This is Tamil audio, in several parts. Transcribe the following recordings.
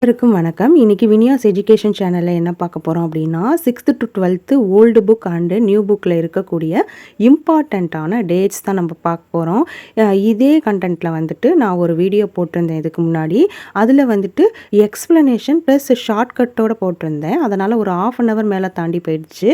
அனைவருக்கும் வணக்கம். இன்னைக்கு வினியாஸ் எஜுகேஷன் சேனல்ல என்ன பார்க்க போறோம் அப்படின்னா 6th to 12th old book and new புக்கில் இருக்கக்கூடிய இம்பார்ட்டண்ட்டான டேட்ஸ் தான் நம்ம பார்க்க போகிறோம். இதே கண்டென்ட்டில் வந்துட்டு நான் ஒரு வீடியோ போட்டிருந்தேன் இதுக்கு முன்னாடி. அதில் வந்துட்டு எக்ஸ்ப்ளனேஷன் ப்ளஸ் ஷார்ட்கட்டோடு போட்டிருந்தேன். அதனால் ஒரு ½ மேலே தாண்டி போயிடுச்சு.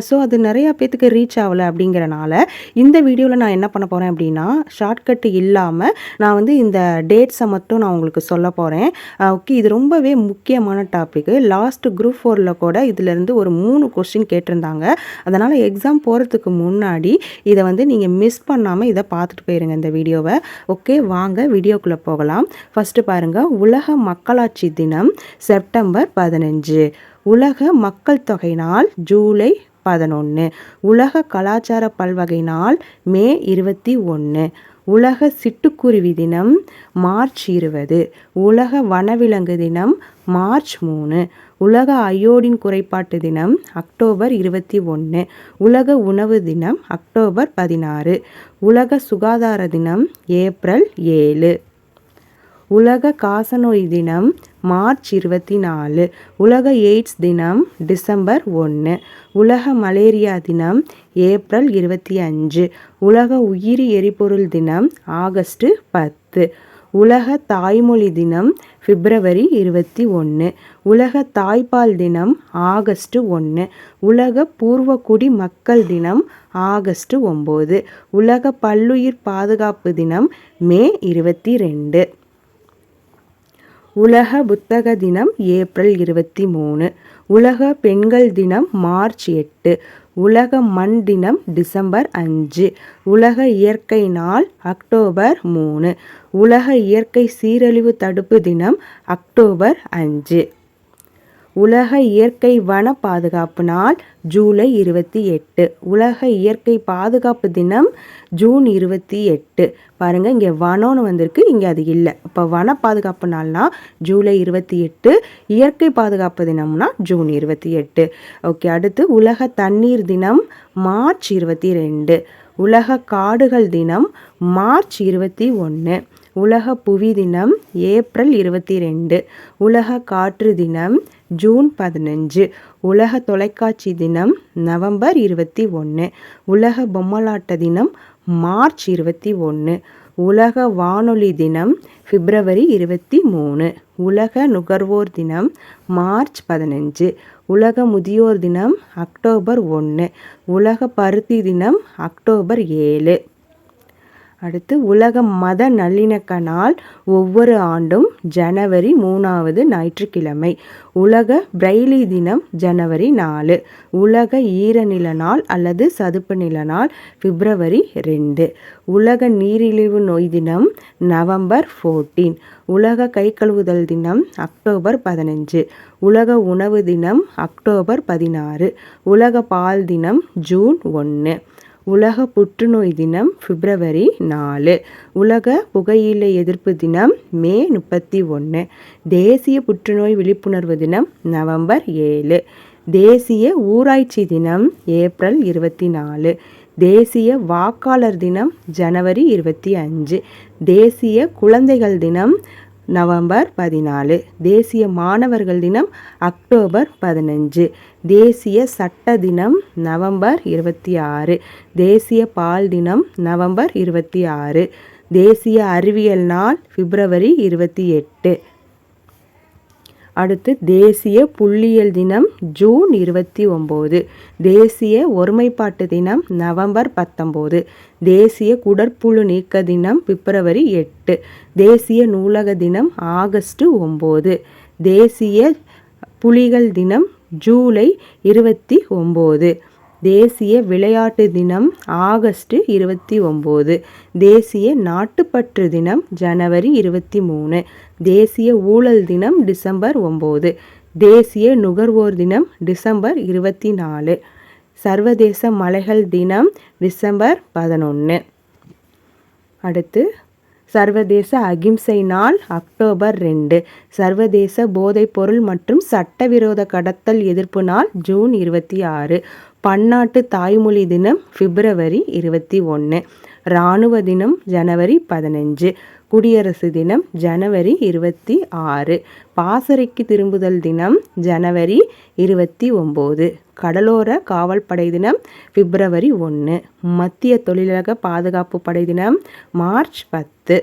ஸோ அது நிறையா பேத்துக்கு ரீச் ஆகலை அப்படிங்கிறனால இந்த வீடியோவில் நான் என்ன பண்ண போகிறேன் அப்படின்னா ஷார்ட்கட்டு இல்லாமல் நான் வந்து இந்த டேட்ஸை மட்டும் நான் உங்களுக்கு சொல்ல போகிறேன். ஓகே, இது ரொம்பவே முக்கியமான டாபிக். லாஸ்ட் குரூப் 4ல் கூட இதிலேருந்து ஒரு 3 கொஸ்டின் கேட்டிருந்தாங்க. அதனால் எக்ஸாம் போகிறதுக்கு முன்னாடி இதை வந்து நீங்கள் மிஸ் பண்ணாமல் இதை பார்த்துட்டு போயிருங்க இந்த வீடியோவை. ஓகே, வாங்க வீடியோக்குள்ளே போகலாம். ஃபஸ்ட்டு பாருங்கள், உலக மக்களாட்சி தினம் செப்டம்பர் 15, உலக மக்கள் தொகை நாள் ஜூலை 11, உலக கலாச்சார பல்வகை நாள் மே 21, உலக சிட்டுக்குருவி தினம் மார்ச் 20, உலக வனவிலங்கு தினம் மார்ச் 3, உலக அயோடின் குறைபாட்டு தினம் அக்டோபர் 21, உலக உணவு தினம் அக்டோபர் 16, உலக சுகாதார தினம் ஏப்ரல் 7, உலக காசநோய் தினம் மார்ச் 24, உலக எய்ட்ஸ் தினம் டிசம்பர் 1, உலக மலேரியா தினம் ஏப்ரல் 25, உலக உயிரி எரிபொருள் தினம் ஆகஸ்ட் 10, உலக தாய்மொழி தினம் பிப்ரவரி 21, உலக தாய்ப்பால் தினம் ஆகஸ்ட் 1, உலக பூர்வக்குடி மக்கள் தினம் ஆகஸ்ட் 9, உலக பல்லுயிர் பாதுகாப்பு தினம் மே 22, உலக புத்தக தினம் ஏப்ரல் 23, உலக பெண்கள் தினம் மார்ச் 8, உலக மண் தினம் டிசம்பர் 5, உலக இயற்கை நாள் அக்டோபர் 3, உலக இயற்கை சீரழிவு தடுப்பு தினம் அக்டோபர் 5, உலக இயற்கை வன பாதுகாப்பு நாள் ஜூலை 28, உலக இயற்கை பாதுகாப்பு தினம் ஜூன் 28. பாருங்கள், இங்கே வனம்னு வந்திருக்கு, இங்கே அது இல்லை. இப்போ வன பாதுகாப்பு நாள்னா ஜூலை 28, இயற்கை பாதுகாப்பு தினம்னா ஜூன் 28. ஓகே, அடுத்து உலக தண்ணீர் தினம் மார்ச் 22, உலக காடுகள் தினம் மார்ச் 21, உலக புவி தினம் ஏப்ரல் 22, உலக காற்று தினம் ஜூன் 15, உலக தொலைக்காட்சி தினம் நவம்பர் 21, உலக பொம்மலாட்ட தினம் மார்ச் 21, உலக வானொலி தினம் பிப்ரவரி 23, உலக நுகர்வோர் தினம் மார்ச் 15, உலக முதியோர் தினம் அக்டோபர் 1, உலக பருத்தி தினம் அக்டோபர் 7. அடுத்து உலக மத நல்லிணக்க நாள் ஒவ்வொரு ஆண்டும் ஜனவரி 3வது ஞாயிற்றுக்கிழமை, உலக பிரெய்லி தினம் ஜனவரி 4, உலக ஈரநில நாள் அல்லது சதுப்பு நில நாள் பிப்ரவரி 2, உலக நீரிழிவு நோய் தினம் நவம்பர் 14, உலக கை கழுவுதல் தினம் அக்டோபர் 15, உலக உணவு தினம் அக்டோபர் 16, உலக பால் தினம் ஜூன் 1, உலக புற்றுநோய் தினம் பிப்ரவரி 4, உலக புகையிலை எதிர்ப்பு தினம் மே 31, தேசிய புற்றுநோய் விழிப்புணர்வு தினம் நவம்பர் 7, தேசிய ஊராட்சி தினம் ஏப்ரல் 24, தேசிய வாக்காளர் தினம் ஜனவரி 25, தேசிய குழந்தைகள் தினம் நவம்பர் 14, தேசிய மாணவர்கள் தினம் அக்டோபர் 15, தேசிய சட்ட தினம் நவம்பர் 26, தேசிய பால் தினம் நவம்பர் 26, தேசிய அறிவியல் நாள் பிப்ரவரி 28. அடுத்து தேசிய புள்ளியியல் தினம் ஜூன் 29, தேசிய ஒருமைப்பாட்டு தினம் நவம்பர் 19, தேசிய குடற்புழு நீக்க தினம் பிப்ரவரி 8, தேசிய நூலக தினம் ஆகஸ்ட் 9, தேசிய புலிகள் தினம் ஜூலை 29, தேசிய விளையாட்டு தினம் ஆகஸ்ட் 29, தேசிய நாட்டுப்பற்று தினம் ஜனவரி 23, தேசிய ஊழல் தினம் டிசம்பர் 9, தேசிய நுகர்வோர் தினம் டிசம்பர் 24, சர்வதேச மலைகள் தினம் டிசம்பர் 11. அடுத்து சர்வதேச அகிம்சை நாள் அக்டோபர் 2, சர்வதேச போதைப்பொருள் மற்றும் சட்டவிரோத கடத்தல் எதிர்ப்பு நாள் ஜூன் 26, பன்னாட்டு தாய்மொழி தினம் பிப்ரவரி 21, இராணுவ தினம் ஜனவரி 15, குடியரசு தினம் ஜனவரி 26. பாசறைக்கு திரும்புதல் தினம் ஜனவரி 29. கடலோர காவல்படை தினம் பிப்ரவரி 1. மத்திய தொழிலக பாதுகாப்பு படை தினம் மார்ச் 10.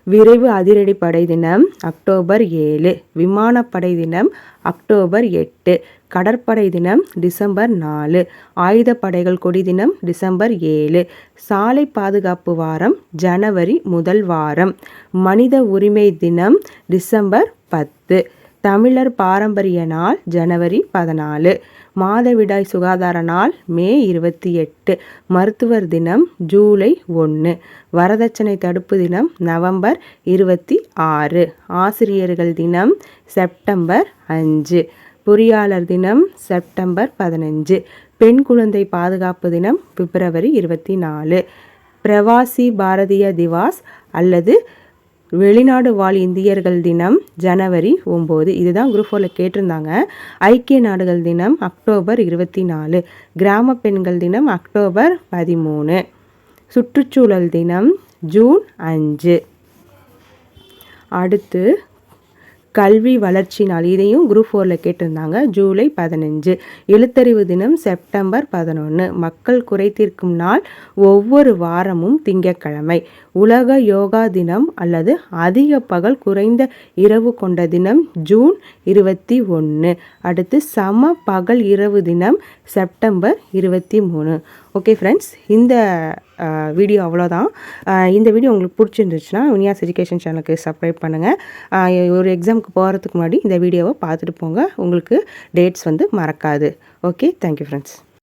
விரைவு அதிரடிப்படை தினம் அக்டோபர் 7. விமானப்படை தினம் அக்டோபர் 8. கடற்படை தினம் டிசம்பர் 4. ஆயுதப்படைகள் கொடி தினம் டிசம்பர் 7. சாலை பாதுகாப்பு வாரம் ஜனவரி முதல் வாரம். மனித உரிமை தினம் டிசம்பர் 10. தமிழர் பாரம்பரிய நாள் ஜனவரி 14. மாதவிடாய் சுகாதார நாள் மே 28. மருத்துவர் தினம் ஜூலை 1. வரதட்சணை தடுப்பு தினம் நவம்பர் 26. ஆசிரியர்கள் தினம் செப்டம்பர் 5. பொறியாளர் தினம் செப்டம்பர் 15. பெண் குழந்தை பாதுகாப்பு தினம் பிப்ரவரி 24. பிரவாசி பாரதிய திவாஸ் அல்லது வெளிநாடு வாழ் இந்தியர்கள் தினம் ஜனவரி 9. இதுதான் குரூப் 4ல கேட்டிருந்தாங்க. ஐக்கிய நாடுகள் தினம் அக்டோபர் 24. கிராம பெண்கள் தினம் அக்டோபர் 13. சுற்றுச்சூழல் தினம் ஜூன் 5. அடுத்து கல்வி வளர்ச்சி நாள், இதையும் குரூப் 4ல கேட்டிருந்தாங்க, ஜூலை 15. எழுத்தறிவு தினம் செப்டம்பர் 11. மக்கள் குறை தீர்க்கும் நாள் ஒவ்வொரு வாரமும் திங்கட்கிழமை. உலக யோகா தினம் அல்லது அதிக பகல் குறைந்த இரவு கொண்ட தினம் ஜூன் 21. அடுத்து சம பகல் இரவு தினம் செப்டம்பர் 23. ஓகே ஃப்ரெண்ட்ஸ், இந்த வீடியோ அவ்வளோதான். இந்த வீடியோ உங்களுக்கு பிடிச்சிருந்துச்சுன்னா உனியாஸ் எஜுகேஷன் சேனலுக்கு சப்ஸ்கிரைப் பண்ணுங்கள். ஒரு எக்ஸாமுக்கு போகிறதுக்கு முன்னாடி இந்த வீடியோவை பார்த்துட்டு போங்க, உங்களுக்கு டேட்ஸ் மறக்காது. Okay, thank you friends.